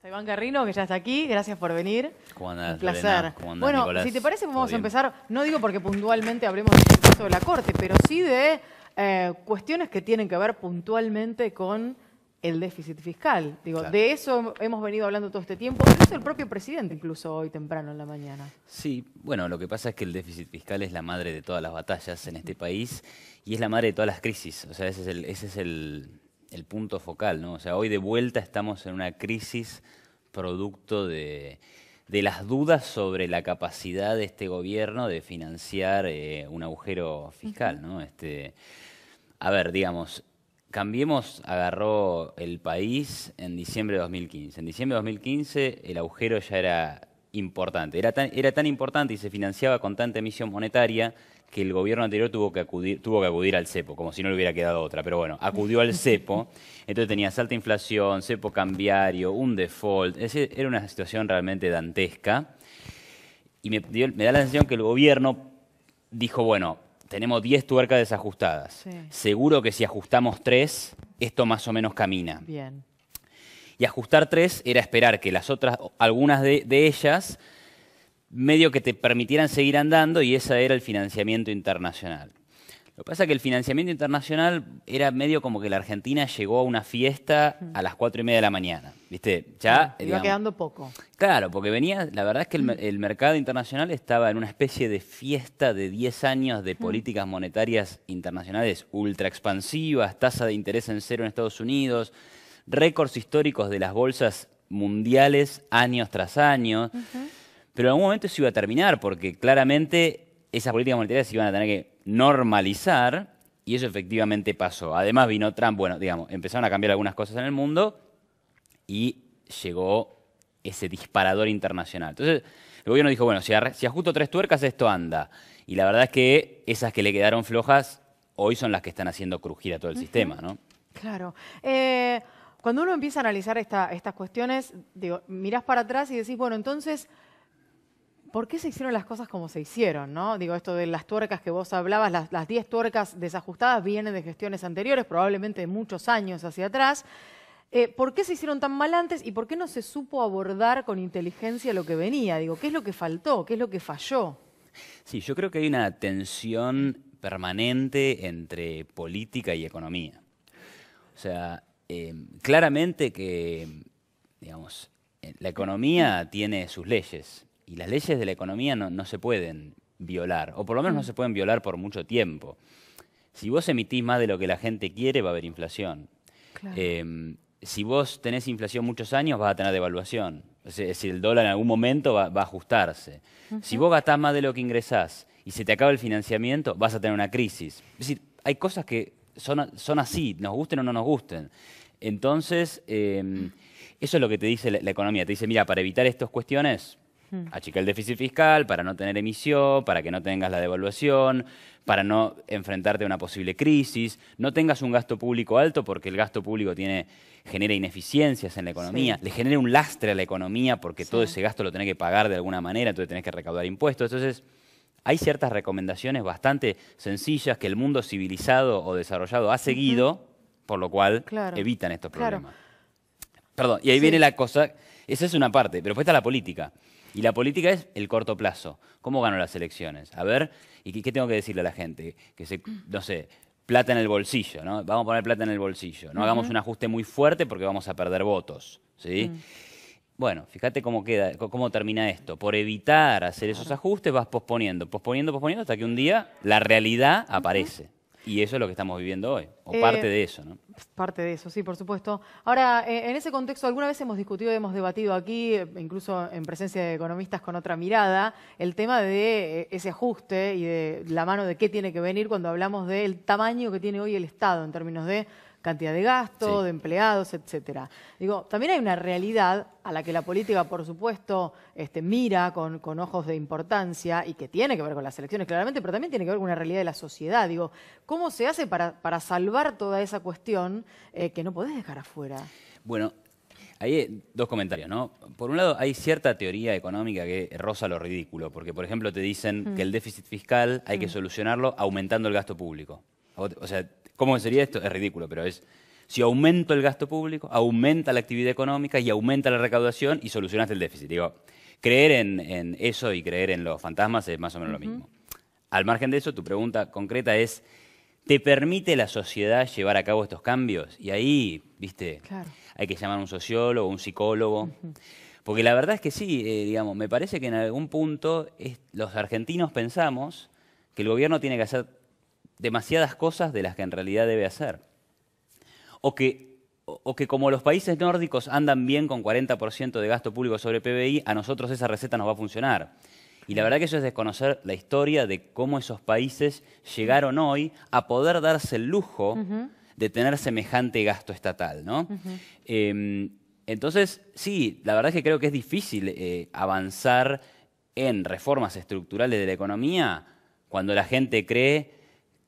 Iván Carrino, que ya está aquí. Gracias por venir. ¿Cómo andás, un placer. Lorena? ¿Cómo andás, bueno, Nicolás? si te parece, vamos a bien? empezar, no digo porque puntualmente hablemos del caso de la Corte, pero sí de cuestiones que tienen que ver puntualmente con el déficit fiscal. Digo, Claro. de eso hemos venido hablando todo este tiempo, incluso el propio presidente, incluso hoy temprano en la mañana. Sí, bueno, lo que pasa es que el déficit fiscal es la madre de todas las batallas en este país y es la madre de todas las crisis. O sea, ese es el punto focal, ¿no? O sea, hoy de vuelta estamos en una crisis producto de las dudas sobre la capacidad de este gobierno de financiar un agujero fiscal, ¿no? A ver, digamos, Cambiemos agarró el país en diciembre de 2015. En diciembre de 2015 el agujero ya era importante. Era tan importante y se financiaba con tanta emisión monetaria que el gobierno anterior tuvo que acudir al cepo, como si no le hubiera quedado otra. Pero bueno, acudió al cepo. Entonces tenías alta inflación, cepo cambiario, un default. Era una situación realmente dantesca. Y me da la sensación que el gobierno dijo, bueno, tenemos 10 tuercas desajustadas. Sí. Seguro que si ajustamos 3, esto más o menos camina. Bien. Y ajustar 3 era esperar que las otras, algunas de ellas, medio que te permitieran seguir andando, y ese era el financiamiento internacional. Lo que pasa es que el financiamiento internacional era medio como que la Argentina llegó a una fiesta a las 4:30 de la mañana. ¿Viste? Ya, Iba digamos, quedando poco. Claro, porque venía, la verdad es que el mercado internacional estaba en una especie de fiesta de 10 años de políticas monetarias internacionales ultra expansivas, tasa de interés en cero en Estados Unidos, récords históricos de las bolsas mundiales años tras año. Pero en algún momento eso iba a terminar, porque claramente esas políticas monetarias se iban a tener que normalizar, y eso efectivamente pasó. Además vino Trump, bueno, digamos, empezaron a cambiar algunas cosas en el mundo y llegó ese disparador internacional. Entonces, el gobierno dijo, bueno, si ajusto 3 tuercas, esto anda. Y la verdad es que esas que le quedaron flojas, hoy son las que están haciendo crujir a todo el sistema, ¿no? Claro. Cuando uno empieza a analizar estas cuestiones, digo, mirás para atrás y decís, bueno, entonces, ¿por qué se hicieron las cosas como se hicieron, no? Digo, esto de las tuercas que vos hablabas, las 10 tuercas desajustadas vienen de gestiones anteriores, probablemente de muchos años hacia atrás. ¿Por qué se hicieron tan mal antes y por qué no se supo abordar con inteligencia lo que venía? Digo, ¿qué es lo que faltó? ¿Qué es lo que falló? Sí, yo creo que hay una tensión permanente entre política y economía. O sea, claramente que, digamos, la economía tiene sus leyes y las leyes de la economía no se pueden violar, o por lo menos no se pueden violar por mucho tiempo. Si vos emitís más de lo que la gente quiere, va a haber inflación. Claro. Si vos tenés inflación muchos años, vas a tener devaluación. Es decir, el dólar en algún momento va a ajustarse. Si vos gastás más de lo que ingresás y se te acaba el financiamiento, vas a tener una crisis. Es decir, hay cosas que son así, nos gusten o no nos gusten. Entonces, eso es lo que te dice la economía. Te dice, mira, para evitar estas cuestiones, achica el déficit fiscal, para no tener emisión, para que no tengas la devaluación, para no enfrentarte a una posible crisis, no tengas un gasto público alto, porque el gasto público genera ineficiencias en la economía, le genera un lastre a la economía, porque todo ese gasto lo tenés que pagar de alguna manera, entonces tenés que recaudar impuestos. Entonces, hay ciertas recomendaciones bastante sencillas que el mundo civilizado o desarrollado ha seguido, por lo cual evitan estos problemas. Perdón, y ahí viene la cosa, esa es una parte, pero después está la política. Y la política es el corto plazo. ¿Cómo gano las elecciones? A ver, ¿y qué tengo que decirle a la gente? No sé, plata en el bolsillo, ¿no? Vamos a poner plata en el bolsillo. No hagamos un ajuste muy fuerte porque vamos a perder votos, ¿sí? Bueno, fíjate cómo termina esto. Por evitar hacer esos ajustes vas posponiendo hasta que un día la realidad aparece. Y eso es lo que estamos viviendo hoy, o parte de eso, ¿no? Parte de eso, sí, por supuesto. Ahora, en ese contexto, alguna vez hemos discutido y hemos debatido aquí, incluso en presencia de economistas con otra mirada, el tema de ese ajuste y de la mano de qué tiene que venir cuando hablamos del tamaño que tiene hoy el Estado en términos de cantidad de gasto, de empleados, etcétera. Digo, también hay una realidad a la que la política, por supuesto, mira con ojos de importancia y que tiene que ver con las elecciones, claramente, pero también tiene que ver con una realidad de la sociedad. Digo, ¿cómo se hace para salvar toda esa cuestión que no podés dejar afuera? Bueno, hay dos comentarios, ¿no? Por un lado, hay cierta teoría económica que roza lo ridículo, porque, por ejemplo, te dicen que el déficit fiscal hay que solucionarlo aumentando el gasto público. O sea, ¿cómo sería esto? Es ridículo, pero es Si aumento el gasto público, aumenta la actividad económica y aumenta la recaudación y solucionaste el déficit. Digo, creer en eso y creer en los fantasmas es más o menos lo mismo. Al margen de eso, tu pregunta concreta es, ¿te permite la sociedad llevar a cabo estos cambios? Y ahí, viste, Claro. hay que llamar a un sociólogo, un psicólogo. Porque la verdad es que sí, digamos, me parece que en algún punto los argentinos pensamos que el gobierno tiene que hacer demasiadas cosas de las que en realidad debe hacer. O que como los países nórdicos andan bien con 40% de gasto público sobre PBI, a nosotros esa receta nos va a funcionar. Y la verdad que eso es desconocer la historia de cómo esos países llegaron hoy a poder darse el lujo de tener semejante gasto estatal, ¿no? Entonces, sí, la verdad es que creo que es difícil avanzar en reformas estructurales de la economía cuando la gente cree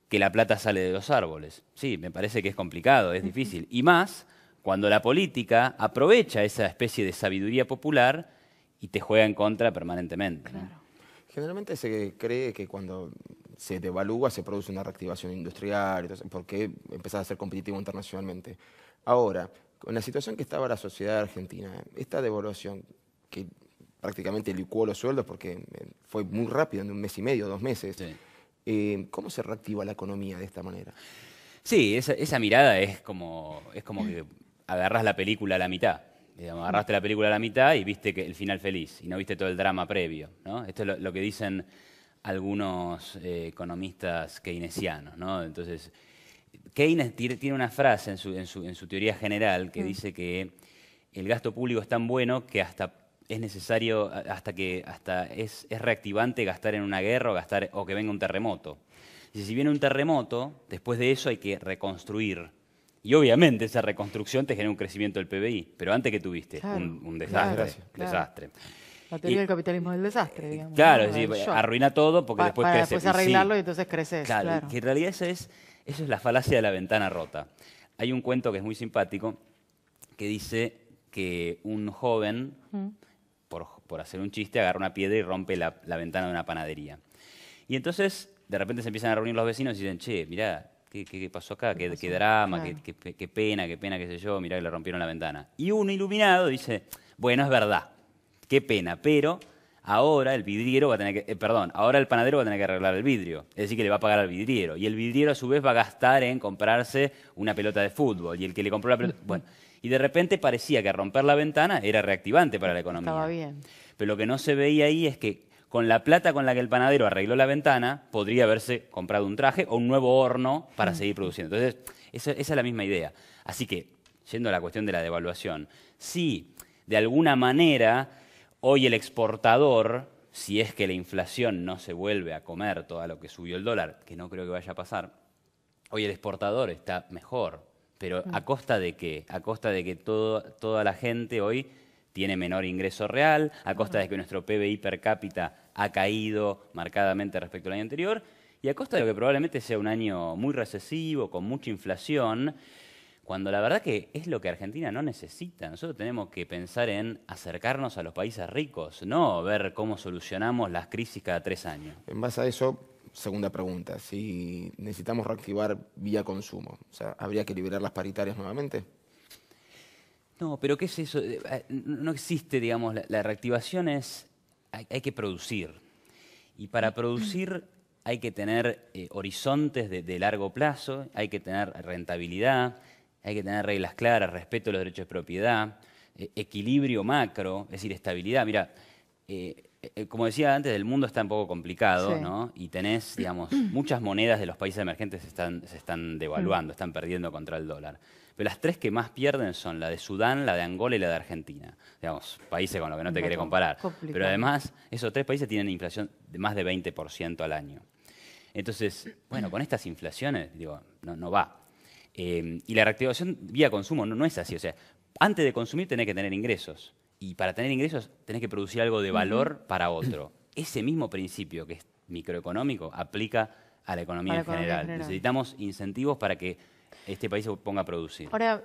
que la plata sale de los árboles. Sí, me parece que es complicado, es difícil. Y más cuando la política aprovecha esa especie de sabiduría popular y te juega en contra permanentemente, ¿no? Claro. Generalmente se cree que cuando se devalúa se produce una reactivación industrial, entonces, porque empezás a ser competitivo internacionalmente. Ahora, con la situación que estaba la sociedad argentina, esta devaluación que prácticamente licuó los sueldos porque fue muy rápido, en un mes y medio, 2 meses, ¿cómo se reactiva la economía de esta manera? Sí, esa mirada es como que agarrás la película a la mitad. Digamos, agarraste la película a la mitad y viste que el final feliz, y no viste todo el drama previo, ¿no? Esto es lo que dicen algunos economistas keynesianos, ¿no? Entonces, Keynes tiene una frase en su teoría general que dice que el gasto público es tan bueno que hasta es necesario, hasta es reactivante gastar en una guerra o que venga un terremoto. Y si viene un terremoto, después de eso hay que reconstruir. Y obviamente esa reconstrucción te genera un crecimiento del PBI, pero antes que tuviste Claro, un desastre. claro. Desastre. La teoría del capitalismo del desastre, digamos. Claro, ¿no? sí, Del shock. arruina todo porque después para crece. después arreglarlo Sí. y entonces creces. Claro, Claro. que en realidad eso es la falacia de la ventana rota. Hay un cuento que es muy simpático que dice que un joven, por hacer un chiste, agarra una piedra y rompe la ventana de una panadería. Y entonces, de repente se empiezan a reunir los vecinos y dicen, che, mirá, ¿qué pasó acá? ¿Qué drama? Claro. Qué pena, qué sé yo, mirá que le rompieron la ventana. Y uno iluminado dice, bueno, es verdad, qué pena, pero ahora el vidriero va a tener que, ahora el panadero va a tener que arreglar el vidrio. Es decir, que le va a pagar al vidriero. Y el vidriero a su vez va a gastar en comprarse una pelota de fútbol. Y el que le compró la pelota... Bueno, y de repente parecía que romper la ventana era reactivante para la economía. Estaba bien. Pero lo que no se veía ahí es que con la plata con la que el panadero arregló la ventana, podría haberse comprado un traje o un nuevo horno para seguir produciendo. Entonces, esa es la misma idea. Así que, yendo a la cuestión de la devaluación, sí, de alguna manera, hoy el exportador, si es que la inflación no se vuelve a comer todo lo que subió el dólar, que no creo que vaya a pasar, hoy el exportador está mejor. Pero ¿a costa de qué? A costa de que toda la gente hoy tiene menor ingreso real, a costa de que nuestro PBI per cápita ha caído marcadamente respecto al año anterior, y a costa de que probablemente sea un año muy recesivo, con mucha inflación, cuando la verdad que es lo que Argentina no necesita. Nosotros tenemos que pensar en acercarnos a los países ricos, no ver cómo solucionamos las crisis cada 3 años. En base a eso, segunda pregunta, si necesitamos reactivar vía consumo, o sea, ¿habría que liberar las paritarias nuevamente? No, pero ¿qué es eso? No existe, digamos, la reactivación es, hay que producir. Y para producir hay que tener horizontes de largo plazo, hay que tener rentabilidad, hay que tener reglas claras, respeto a los derechos de propiedad, equilibrio macro, es decir, estabilidad. Mira, como decía antes, el mundo está un poco complicado, Sí. ¿no? Y tenés, digamos, muchas monedas de los países emergentes se están devaluando, están perdiendo contra el dólar. Pero las 3 que más pierden son la de Sudán, la de Angola y la de Argentina. Digamos, países con los que no te querés comparar. Complicado. Pero además, esos 3 países tienen inflación de más de 20% al año. Entonces, bueno, con estas inflaciones, digo, no va. Y la reactivación vía consumo no es así. O sea, antes de consumir tenés que tener ingresos. Y para tener ingresos tenés que producir algo de valor para otro. Ese mismo principio que es microeconómico aplica a la economía, en general. Necesitamos incentivos para que este país se ponga a producir. Ahora,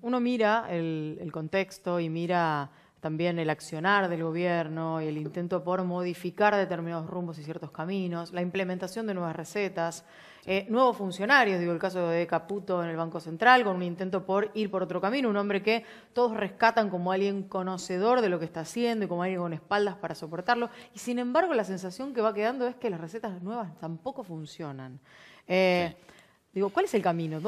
uno mira el contexto y mira también el accionar del gobierno y el intento por modificar determinados rumbos y ciertos caminos, la implementación de nuevas recetas, nuevos funcionarios, digo el caso de Caputo en el Banco Central, con un intento por ir por otro camino, un hombre que todos rescatan como alguien conocedor de lo que está haciendo y como alguien con espaldas para soportarlo, y sin embargo la sensación que va quedando es que las recetas nuevas tampoco funcionan. Sí. Digo, ¿cuál es el camino?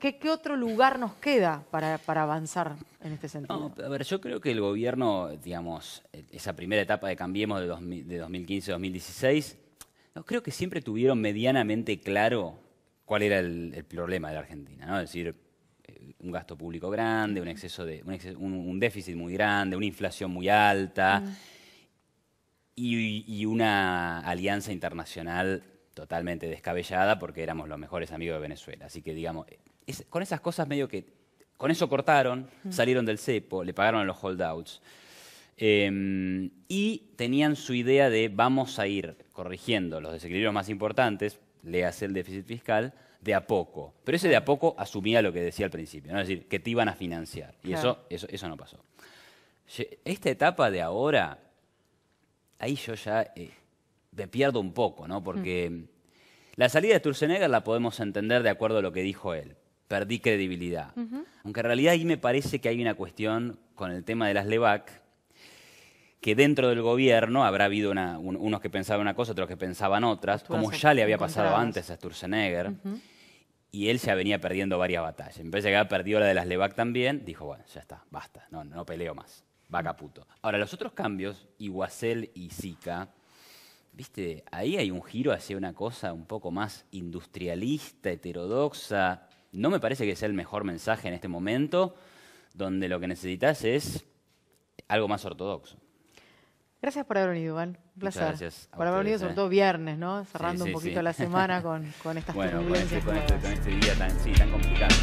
¿Qué otro lugar nos queda para avanzar en este sentido? No, a ver, yo creo que el gobierno, digamos, esa primera etapa de Cambiemos de 2015-2016, no, creo que siempre tuvieron medianamente claro cuál era el problema de la Argentina, ¿no? Es decir, un gasto público grande, un déficit muy grande, una inflación muy alta y una alianza internacional totalmente descabellada porque éramos los mejores amigos de Venezuela. Así que, digamos, con esas cosas medio que... Con eso cortaron, salieron del cepo, le pagaron a los holdouts. Y tenían su idea de vamos a ir corrigiendo los desequilibrios más importantes, léase el déficit fiscal, de a poco. Pero ese de a poco asumía lo que decía al principio, ¿no? Es decir, que te iban a financiar. Y claro, eso no pasó. Esta etapa de ahora, ahí yo ya... me pierdo un poco, ¿no? Porque la salida de Sturzenegger la podemos entender de acuerdo a lo que dijo él. Perdí credibilidad. Aunque en realidad ahí me parece que hay una cuestión con el tema de las LEVAC, que dentro del gobierno habrá habido unos que pensaban una cosa, otros que pensaban otras, como ya le había pasado antes a Sturzenegger, y él ya venía perdiendo varias batallas. Me parece que había perdido la de las LEVAC también, dijo, bueno, ya está, basta, no peleo más, va Caputo. Ahora, los otros cambios, Iguacel y Sica, ¿viste? Ahí hay un giro hacia una cosa un poco más industrialista, heterodoxa. No me parece que sea el mejor mensaje en este momento, donde lo que necesitas es algo más ortodoxo. Gracias por haber venido, Iván. Un placer. Muchas gracias a por haber venido, ustedes, sobre todo viernes, ¿no? Cerrando Sí, un sí, poquito sí. la semana con estas Bueno, turbulencias. con este día tan complicado.